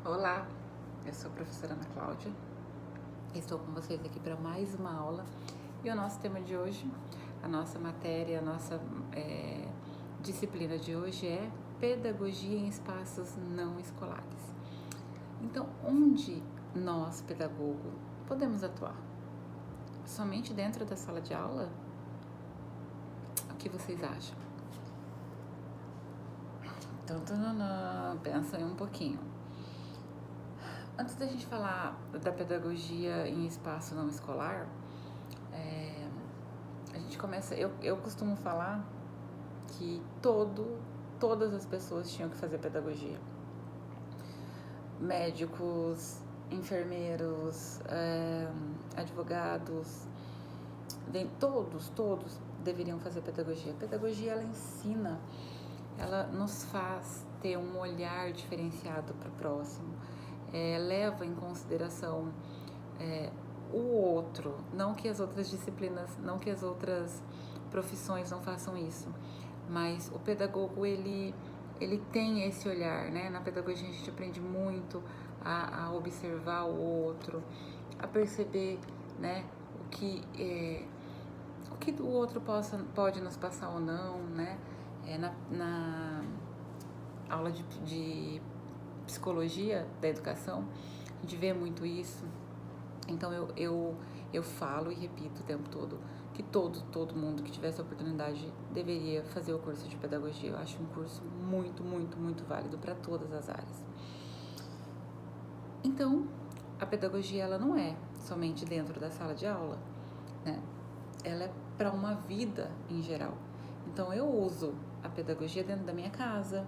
Olá, eu sou a professora Ana Cláudia, estou com vocês aqui para mais uma aula e o nosso tema de hoje, a nossa matéria, a nossa disciplina de hoje é Pedagogia em Espaços Não Escolares. Então, onde nós, pedagogo, podemos atuar? Somente dentro da sala de aula? O que vocês acham? Pensa aí um pouquinho. Antes da gente falar da pedagogia em espaço não escolar, a gente começa. Eu costumo falar que todas as pessoas tinham que fazer pedagogia. Médicos, enfermeiros, advogados, todos deveriam fazer pedagogia. A pedagogia, ela ensina, ela nos faz ter um olhar diferenciado para o próximo, leva em consideração o outro, não que as outras disciplinas, não que as outras profissões não façam isso, mas o pedagogo, ele tem esse olhar, né? Na pedagogia a gente aprende muito a observar o outro, a perceber, né, o que o outro pode nos passar ou não, né? Na aula de psicologia da educação, a gente vê muito isso. Então eu falo e repito o tempo todo que todo mundo que tivesse a oportunidade deveria fazer o curso de pedagogia. Eu acho um curso muito válido para todas as áreas. Então, a pedagogia, ela não é somente dentro da sala de aula, né? Ela é para uma vida em geral. Então, eu uso a pedagogia dentro da minha casa.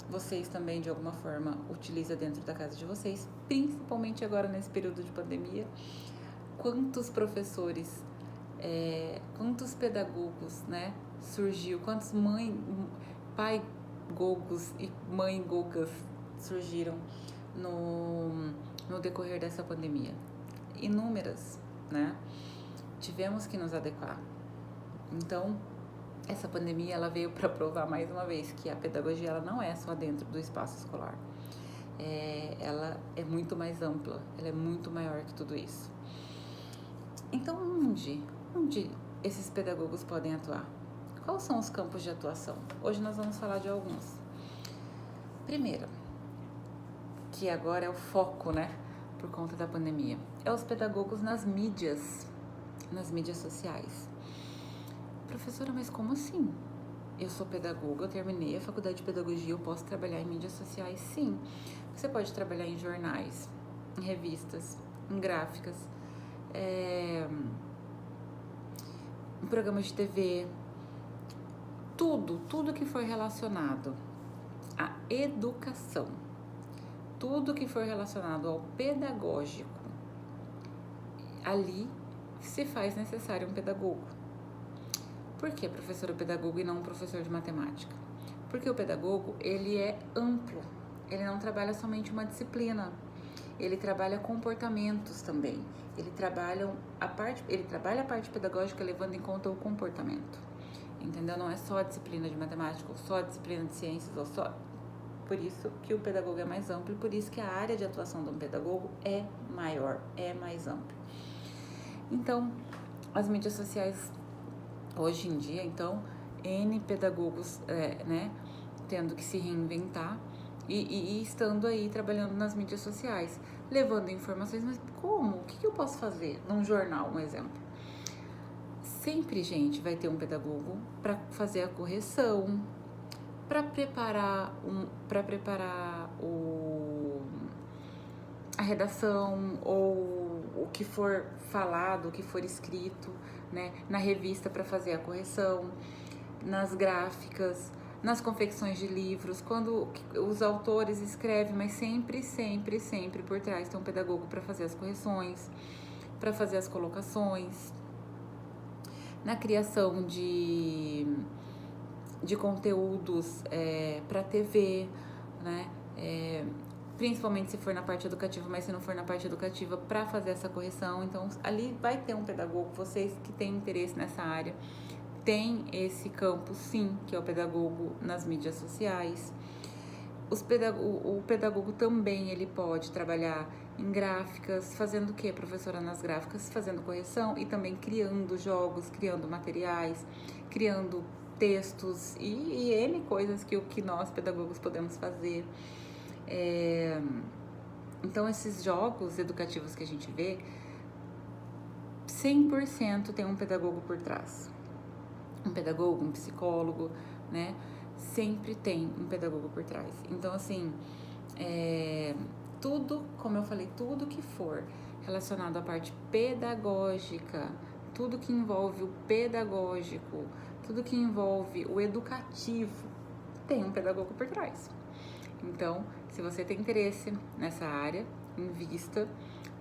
Vocês também, de alguma forma, utilizam dentro da casa de vocês, principalmente agora nesse período de pandemia. Quantos professores, quantos pedagogos, né, surgiu, quantos pai gogos e mãe gogas surgiram no decorrer dessa pandemia? Inúmeras, né? Tivemos que nos adequar. Então, essa pandemia, ela veio para provar mais uma vez que a pedagogia, ela não é só dentro do espaço escolar. Ela é muito mais ampla, ela é muito maior que tudo isso. Então, onde esses pedagogos podem atuar? Quais são os campos de atuação? Hoje nós vamos falar de alguns. Primeiro, que agora é o foco, né, por conta da pandemia, é os pedagogos nas mídias sociais. Professora, mas como assim? Eu sou pedagoga, eu terminei a faculdade de pedagogia, eu posso trabalhar em mídias sociais? Sim. Você pode trabalhar em jornais, em revistas, em gráficas, em programas de TV, tudo que for relacionado à educação, tudo que for relacionado ao pedagógico, ali se faz necessário um pedagogo. Por que professor pedagogo e não um professor de matemática? Porque o pedagogo, ele é amplo, ele não trabalha somente uma disciplina, ele trabalha comportamentos também, ele trabalha a parte pedagógica levando em conta o comportamento, entendeu? Não é só a disciplina de matemática, ou só a disciplina de ciências, ou só... Por isso que o pedagogo é mais amplo e por isso que a área de atuação de um pedagogo é maior, é mais ampla. Então, as mídias sociais, hoje em dia, então, N pedagogos, né, tendo que se reinventar e estando aí trabalhando nas mídias sociais, levando informações, mas como? O que eu posso fazer num jornal, um exemplo? Sempre, gente, vai ter um pedagogo para fazer a correção, para preparar a redação ou o que for falado, o que for escrito, né, na revista para fazer a correção, nas gráficas, nas confecções de livros, quando os autores escrevem, mas sempre por trás tem um pedagogo para fazer as correções, para fazer as colocações, na criação de conteúdos para TV, né? Principalmente se for na parte educativa, mas se não for na parte educativa, para fazer essa correção. Então, ali vai ter um pedagogo. Vocês que têm interesse nessa área, tem esse campo, sim, que é o pedagogo nas mídias sociais. O pedagogo também ele pode trabalhar em gráficas, fazendo o que, professora, nas gráficas? Fazendo correção e também criando jogos, criando materiais, criando textos e N coisas que nós pedagogos podemos fazer. Então, esses jogos educativos que a gente vê, 100% tem um pedagogo por trás. Um pedagogo, um psicólogo, né? Sempre tem um pedagogo por trás. Então, assim, tudo, como eu falei, tudo que for relacionado à parte pedagógica, tudo que envolve o pedagógico, tudo que envolve o educativo, tem um pedagogo por trás. Então, se você tem interesse nessa área, invista,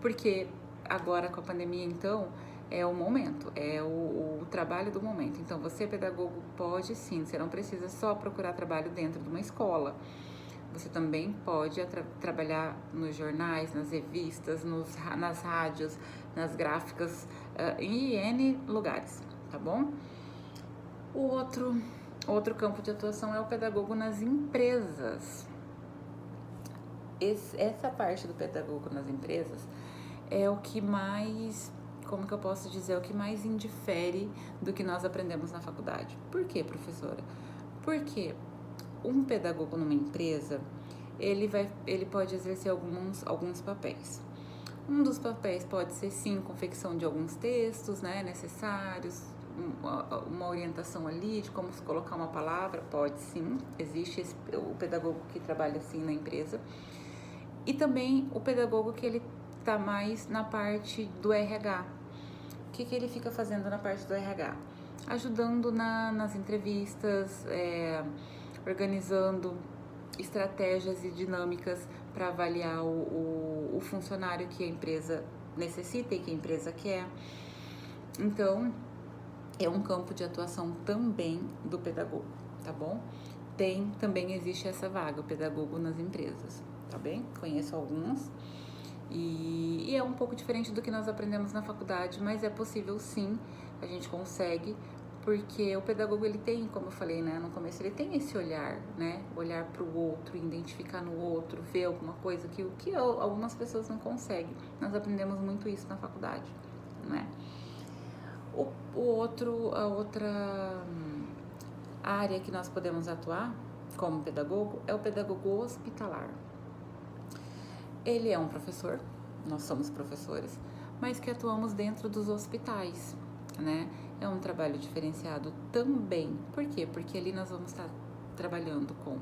porque agora com a pandemia, então, é o momento, é o trabalho do momento. Então, você, pedagogo, pode sim, você não precisa só procurar trabalho dentro de uma escola. Você também pode trabalhar nos jornais, nas revistas, nas rádios, nas gráficas, em N lugares, tá bom? O outro campo de atuação é o pedagogo nas empresas. Essa parte do pedagogo nas empresas é o que mais, como que eu posso dizer, é o que mais indifere do que nós aprendemos na faculdade. Por quê, professora? Porque um pedagogo numa empresa, ele pode exercer alguns papéis. Um dos papéis pode ser, sim, confecção de alguns textos, né, necessários, uma orientação ali de como se colocar uma palavra, pode sim, existe o pedagogo que trabalha assim na empresa. E também o pedagogo que ele tá mais na parte do RH. O que ele fica fazendo na parte do RH? Ajudando nas entrevistas, organizando estratégias e dinâmicas para avaliar o funcionário que a empresa necessita e que a empresa quer. Então, é um campo de atuação também do pedagogo, tá bom? Também existe essa vaga, o pedagogo nas empresas, tá bem? Conheço alguns e é um pouco diferente do que nós aprendemos na faculdade, mas é possível sim, a gente consegue, porque o pedagogo, ele tem, como eu falei, né, no começo, ele tem esse olhar, né, olhar para o outro, identificar no outro, ver alguma coisa que algumas pessoas não conseguem. Nós aprendemos muito isso na faculdade, né? A outra área que nós podemos atuar como pedagogo é o pedagogo hospitalar. Ele é um professor, nós somos professores, mas que atuamos dentro dos hospitais, né? É um trabalho diferenciado também. Por quê? Porque ali nós vamos estar trabalhando com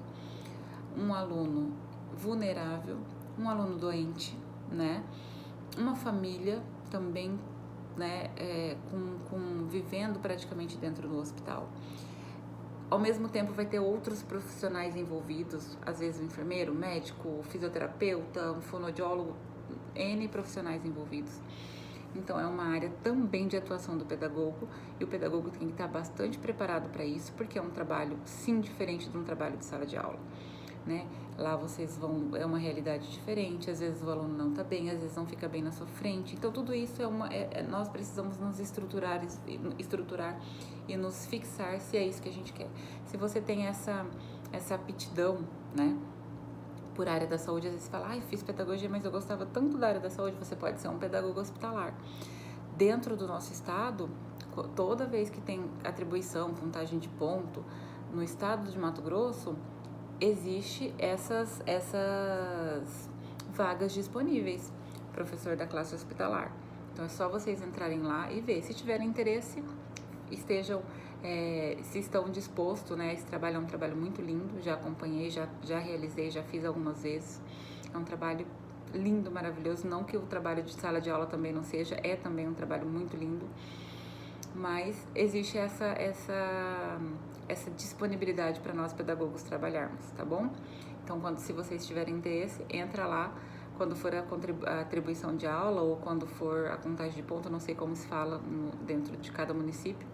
um aluno vulnerável, um aluno doente, né? Uma família também, né? Vivendo praticamente dentro do hospital. Ao mesmo tempo vai ter outros profissionais envolvidos, às vezes um enfermeiro, um médico, um fisioterapeuta, um fonoaudiólogo, N profissionais envolvidos. Então, é uma área também de atuação do pedagogo e o pedagogo tem que estar bastante preparado para isso, porque é um trabalho, sim, diferente de um trabalho de sala de aula, né? Lá é uma realidade diferente, às vezes o aluno não está bem, às vezes não fica bem na sua frente. Então, tudo isso nós precisamos nos estruturar e nos fixar se é isso que a gente quer. Se você tem essa aptidão, né, por área da saúde, às vezes você fala, fiz pedagogia, mas eu gostava tanto da área da saúde, você pode ser um pedagogo hospitalar. Dentro do nosso estado, toda vez que tem atribuição, contagem de ponto, no estado de Mato Grosso, existe essas vagas disponíveis, professor da classe hospitalar. Então, é só vocês entrarem lá e ver. Se tiverem interesse, se estão dispostos, né? Esse trabalho é um trabalho muito lindo, já acompanhei, já realizei, já fiz algumas vezes. É um trabalho lindo, maravilhoso. Não que o trabalho de sala de aula também não seja, é também um trabalho muito lindo. Mas existe essa disponibilidade para nós pedagogos trabalharmos, tá bom? Então, se vocês tiverem interesse, entra lá. Quando for a atribuição de aula ou quando for a contagem de ponto, não sei como se fala dentro de cada município,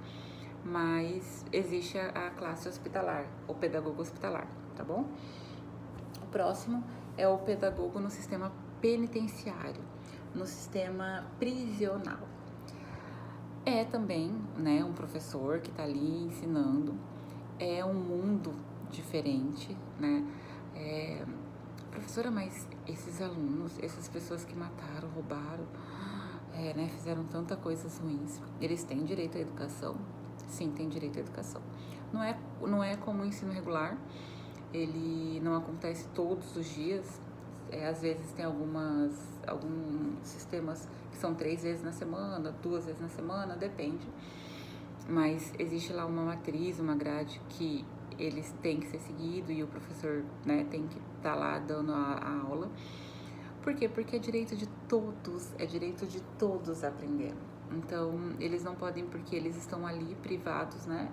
mas existe a classe hospitalar, o pedagogo hospitalar, tá bom? O próximo é o pedagogo no sistema penitenciário, no sistema prisional. É também, né, um professor que está ali ensinando, é um mundo diferente, né? Professora, mas esses alunos, essas pessoas que mataram, roubaram, né, fizeram tanta coisas ruins, eles têm direito à educação? Sim, têm direito à educação. Não é como o ensino regular, ele não acontece todos os dias. Às vezes tem alguns sistemas que são 3 vezes na semana, 2 vezes na semana, depende. Mas existe lá uma matriz, uma grade que eles têm que ser seguido e o professor, né, tem que estar lá dando a aula. Por quê? Porque é direito de todos aprender. Então, eles não podem, porque eles estão ali privados, né,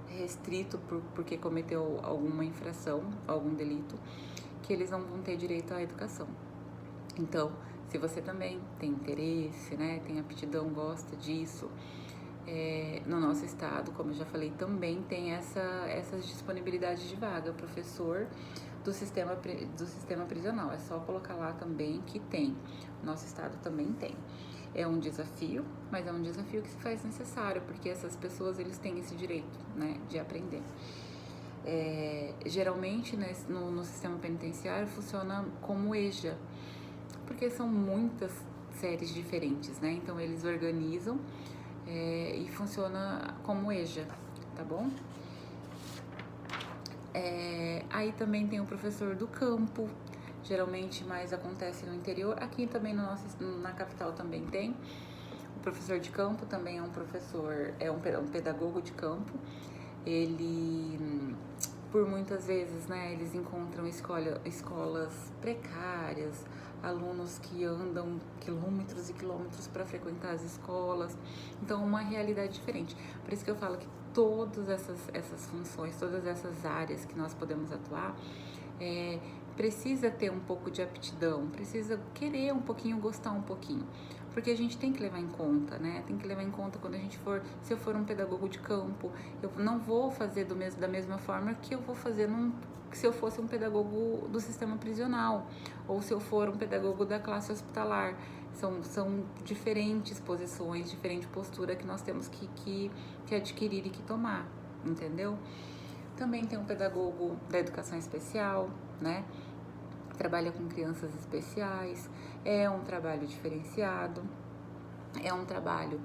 restrito porque cometeu alguma infração, algum delito, que eles não vão ter direito à educação. Então, se você também tem interesse, né, tem aptidão, gosta disso, no nosso estado, como eu já falei, também tem essas disponibilidades de vaga, professor do sistema prisional. É só colocar lá também que tem. Nosso estado também tem. É um desafio, mas é um desafio que se faz necessário, porque essas pessoas, eles têm esse direito, né, de aprender. Geralmente, né, no sistema penitenciário, funciona como EJA, porque são muitas séries diferentes, né? Então, eles organizam e funciona como EJA, tá bom? Aí também tem o professor do campo, geralmente mais acontece no interior. Aqui também na capital também tem. O professor de campo também é um professor, um pedagogo de campo. Ele, por muitas vezes, né, eles encontram escolas precárias, alunos que andam quilômetros e quilômetros para frequentar as escolas. Então, uma realidade diferente. Por isso que eu falo que todas essas funções, todas essas áreas que nós podemos atuar, precisa ter um pouco de aptidão, precisa querer um pouquinho, gostar um pouquinho. Porque a gente tem que levar em conta, né? Tem que levar em conta quando se eu for um pedagogo de campo, eu não vou fazer da mesma forma que eu vou fazer se eu fosse um pedagogo do sistema prisional, ou se eu for um pedagogo da classe hospitalar. São diferentes posições, diferente postura que nós temos que adquirir e que tomar, entendeu? Também tem um pedagogo da educação especial, né? Trabalha com crianças especiais, é um trabalho diferenciado, é um trabalho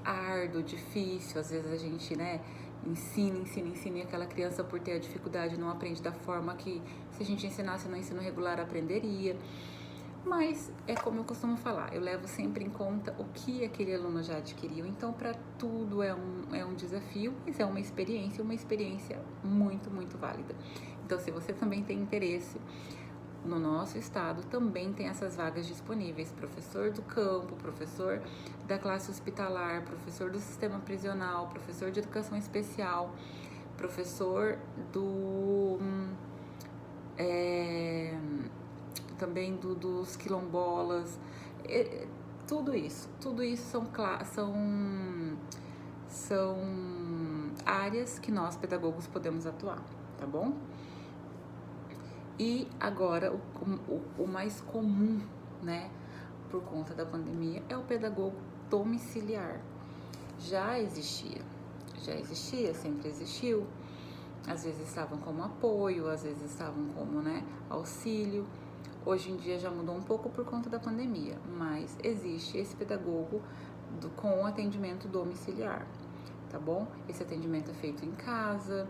árduo, difícil. Às vezes a gente, né, ensina e aquela criança, por ter a dificuldade, não aprende da forma que, se a gente ensinasse no ensino regular, aprenderia. Mas é como eu costumo falar, eu levo sempre em conta o que aquele aluno já adquiriu. Então, para tudo é um desafio, mas é uma experiência muito, muito válida. Então, se você também tem interesse, no nosso estado também tem essas vagas disponíveis: professor do campo, professor da classe hospitalar, professor do sistema prisional, professor de educação especial, professor também dos quilombolas. Tudo isso são áreas que nós pedagogos podemos atuar, tá bom? E agora, o mais comum, né, por conta da pandemia, é o pedagogo domiciliar. Já existia, sempre existiu. Às vezes estavam como apoio, às vezes estavam como, né, auxílio. Hoje em dia já mudou um pouco por conta da pandemia, mas existe esse pedagogo com atendimento domiciliar, tá bom? Esse atendimento é feito em casa,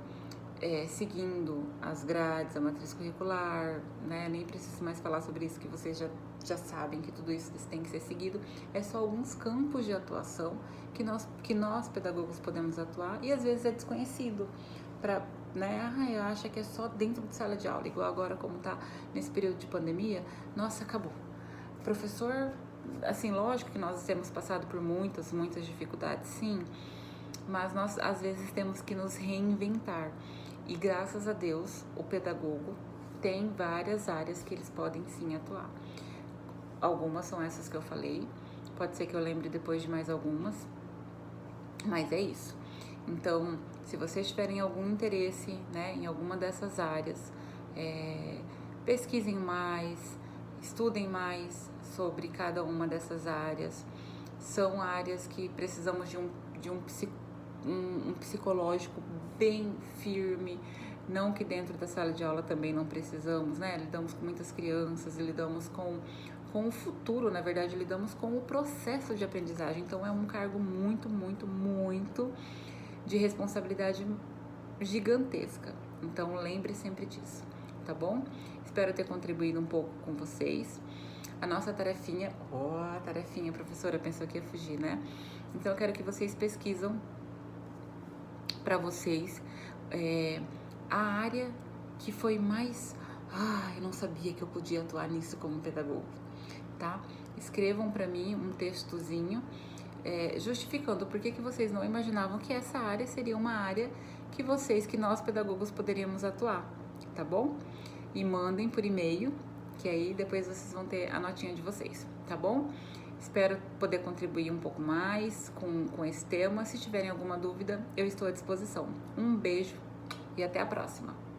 seguindo as grades, a matriz curricular, né? Nem preciso mais falar sobre isso, que vocês já sabem que tudo isso tem que ser seguido. É só alguns campos de atuação que nós pedagogos podemos atuar, e às vezes é desconhecido, né? Eu acho que é só dentro de sala de aula, igual agora, como tá nesse período de pandemia. Nossa, acabou. Professor, assim, lógico que nós temos passado por muitas dificuldades, sim, mas nós às vezes temos que nos reinventar. E graças a Deus, o pedagogo tem várias áreas que eles podem sim atuar. Algumas são essas que eu falei, pode ser que eu lembre depois de mais algumas, mas é isso. Então, se vocês tiverem algum interesse, né, em alguma dessas áreas, pesquisem mais, estudem mais sobre cada uma dessas áreas. São áreas que precisamos de um psicológico bem firme, Não que dentro da sala de aula também não precisamos, né? Lidamos com muitas crianças e lidamos com o futuro, na verdade, lidamos com o processo de aprendizagem. Então, é um cargo muito, muito, muito de responsabilidade gigantesca. Então, lembre sempre disso, tá bom? Espero ter contribuído um pouco com vocês. A nossa tarefinha... tarefinha, professora, pensou que ia fugir, né? Então, eu quero que vocês pesquisam para vocês a área que foi mais... eu não sabia que eu podia atuar nisso como pedagogo, tá? Escrevam para mim um textozinho justificando por que vocês não imaginavam que essa área seria uma área que nós pedagogos poderíamos atuar, tá bom? E mandem por e-mail, que aí depois vocês vão ter a notinha de vocês, tá bom? Espero poder contribuir um pouco mais com esse tema. Se tiverem alguma dúvida, eu estou à disposição. Um beijo e até a próxima!